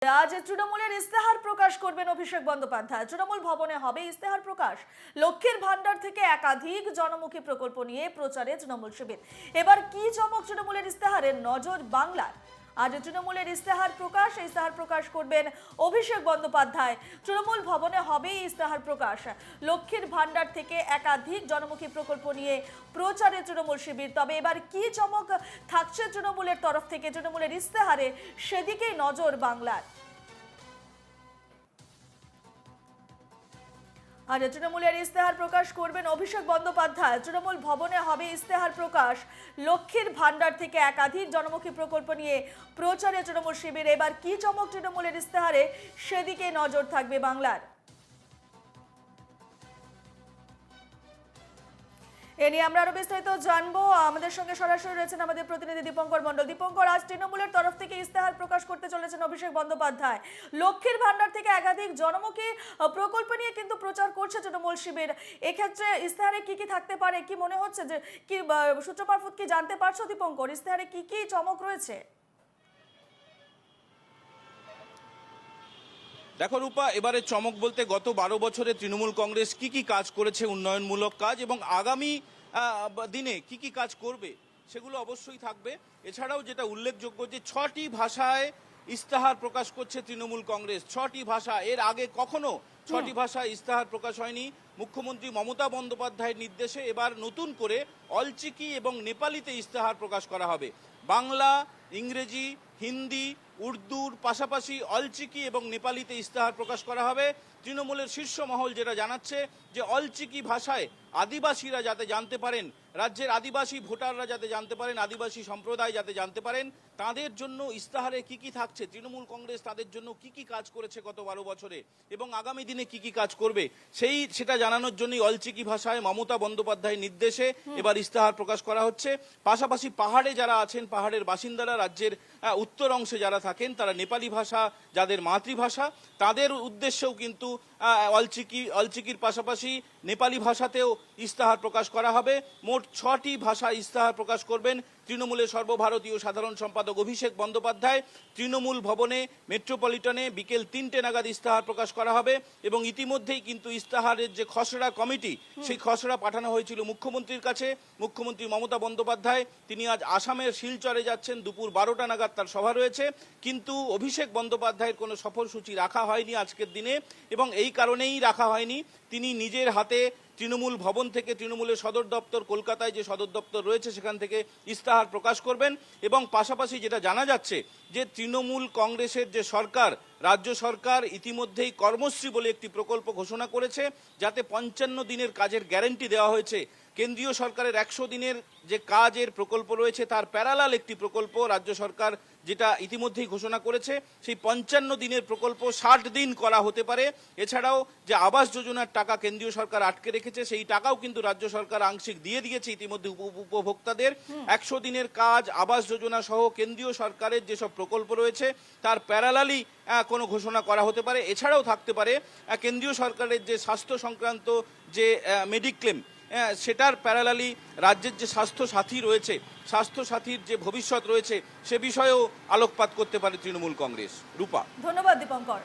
আজ তৃণমূলের ইস্তেহার প্রকাশ করবেন অভিষেক বন্দ্যোপাধ্যায়। তৃণমূল ভবনে হবে ইস্তেহার প্রকাশ। লক্ষ্মীর ভান্ডার থেকে একাধিক জনমুখী প্রকল্প নিয়ে প্রচারে তৃণমূল শিবির। এবার কি চমক তৃণমূলের ইস্তেহারে, নজর বাংলার। আজ তৃণমূলের ইস্তেহার প্রকাশ করবেন অভিষেক বন্দ্যোপাধ্যায়। তৃণমূল ভবনে হবে ইস্তেহার প্রকাশ। লক্ষ্মীর ভান্ডার থেকে একাধিক জনমুখী প্রকল্প নিয়ে প্রচারে তৃণমূল শিবির। তবে এবার কি চমক থাকছে তৃণমূলের তরফ থেকে তৃণমূলের ইস্তেহারে, সেদিকেই নজর বাংলার। আর তৃণমূলের ইস্তেহার প্রকাশ করবেন অভিষেক বন্দ্যোপাধ্যায়। তৃণমূল ভবনে হবে ইস্তেহার প্রকাশ। লক্ষ্মীর ভান্ডার থেকে একাধিক জনমুখী প্রকল্প নিয়ে প্রচারে তৃণমূল শিবির। এবার কি চমক তৃণমূলের ইস্তেহারে, সেদিকে নজর থাকবে বাংলার। এ নিয়ে আমরা আরো বিস্তারিত জানবো। আমাদের সঙ্গে সরাসরি রয়েছেন আমাদের প্রতিনিধি দীপঙ্কর মণ্ডল। দীপঙ্কর, আজ তৃণমূলের তরফ থেকে ইস্তেহার প্রকাশ করতে চলেছেন অভিষেক বন্দ্যোপাধ্যায়। লক্ষ্মীর ভান্ডার থেকে একাধিক জনমুখী প্রকল্প নিয়ে কিন্তু প্রচার করছে তৃণমূল শিবির। এক্ষেত্রে ইস্তেহারে কি কি থাকতে পারে, কি মনে হচ্ছে, যে কি সূত্র মারফত কি জানতে পারছো দীপঙ্কর, ইস্তেহারে কি কি চমক রয়েছে? দেখো রূপা, এবারে চমক বলতে গত 12 বছরে তৃণমূল কংগ্রেস কি কি কাজ করেছে, উন্নয়নমূলক কাজ, এবং আগামী দিনে কি কি কাজ করবে সেগুলো অবশ্যই থাকবে। এছাড়াও যেটা উল্লেখযোগ্য যে 6টি ভাষায় ইস্তেহার প্রকাশ করছে তৃণমূল কংগ্রেস। 6টি ভাষা, এর আগে কখনো 6টি ভাষায় ইস্তেহার প্রকাশ হয়নি। মুখ্যমন্ত্রী মমতা বন্দ্যোপাধ্যায়ের নির্দেশে এবার নতুন করে অলচিকি এবং নেপালিতে ইস্তেহার প্রকাশ করা হবে। বাংলা, ইংরেজি, হিন্দি, উর্দুর পাশাপাশি অলচিকি এবং নেপালিতে ইস্তেহার প্রকাশ করা হবে। তৃণমূলের শীর্ষ মহল যেটা জানাচ্ছে যে অলচিকি ভাষায় আদিবাসীরা যাতে জানতে পারেন, রাজ্যের আদিবাসী ভোটাররা যাতে জানতে পারেন, আদিবাসী সম্প্রদায় যাতে জানতে পারেন তাদের জন্য ইস্তেহারে কি কি থাকছে, তৃণমূল কংগ্রেস তাদের জন্য কি কি কাজ করেছে গত 12 বছরে এবং আগামী দিনে কি কি কাজ করবে সেটা জানানোর জন্যই অলচিকি ভাষায় মমতা বন্দ্যোপাধ্যায়ের নির্দেশে এবার ইস্তেহার প্রকাশ করা হচ্ছে। পাশাপাশি পাহাড়ে যারা আছেন, পাহাড়ের বাসিন্দারা, রাজ্যের উত্তর অংশে যারা থাকেন, তারা নেপালি ভাষা যাদের মাতৃভাষা, তাদের উদ্দেশ্যেও কিন্তু অলচিকির পাশাপাশি নেপালি ভাষাতেও ইস্তেহার প্রকাশ করা হবে। মোট 6টি ভাষা ইস্তেহার প্রকাশ করবেন তৃণমূলের সর্বভারতীয় সাধারণ সম্পাদক অভিষেক বন্দ্যোপাধ্যায়। তৃণমূল ভবনে মেট্রোপলিটনে বিকেল 3টে নাগাদ ইস্তেহার প্রকাশ করা হবে এবং ইতিমধ্যেই কিন্তু ইস্তেহারের যে খসড়া কমিটি, সেই খসড়া পাঠানো হয়েছিল মুখ্যমন্ত্রীর কাছে। মুখ্যমন্ত্রী মমতা বন্দ্যোপাধ্যায় তিনি আজ আসামের শিলচরে যাচ্ছেন, দুপুর 12টা নাগাদ তার সভা রয়েছে। কিন্তু অভিষেক বন্দ্যোপাধ্যায়ের কোনো সফরসূচি রাখা হয়নি আজকের দিনে, এবং এই কারণেই রাখা হয়নি, তিনি নিজের হাতে তৃণমূল ভবন থেকে, তৃণমূলের সদর দপ্তর কলকাতায় যে সদর দপ্তর রয়েছে সেখান থেকে ইস্তেহার প্রকাশ করবেন। এবং পাশাপাশি যেটা জানা যাচ্ছে যে তৃণমূল কংগ্রেসের যে সরকার, রাজ্য সরকার ইতিমধ্যেই কর্মশ্রী বলে একটি প্রকল্প ঘোষণা করেছে, যাতে 55 দিনের কাজের গ্যারান্টি দেওয়া হয়েছে। কেন্দ্রীয় সরকারের 100 দিনের যে কাজের প্রকল্প রয়েছে তার প্যারালাল একটি প্রকল্প রাজ্য সরকার যেটা ইতিমধ্যেই ঘোষণা করেছে, সেই 55 দিনের প্রকল্প 60 দিন করা হতে পারে। এছাড়াও যে আবাস যোজনার টাকা কেন্দ্রীয় সরকার আটকে রেখেছে, সেই টাকাও কিন্তু রাজ্য সরকার আংশিক দিয়ে দিয়েছে ইতিমধ্যে উপভোক্তাদের। 100 দিনের কাজ, আবাস যোজনা সহ কেন্দ্রীয় সরকারের যেসব প্রকল্প রয়েছে তার প্যারালালি কোনো ঘোষণা করা হতে পারে। এছাড়াও থাকতে পারে কেন্দ্রীয় সরকারের যে স্বাস্থ্য সংক্রান্ত যে মেডিক্লেম, সেটার প্যারালালি রাজ্যের যে স্বাস্থ্য সাথী রয়েছে, স্বাস্থ্য সাথীর যে ভবিষ্যৎ রয়েছে সে বিষয়েও আলোকপাত করতে পারে তৃণমূল কংগ্রেস। রূপা, ধন্যবাদ দীপঙ্কর।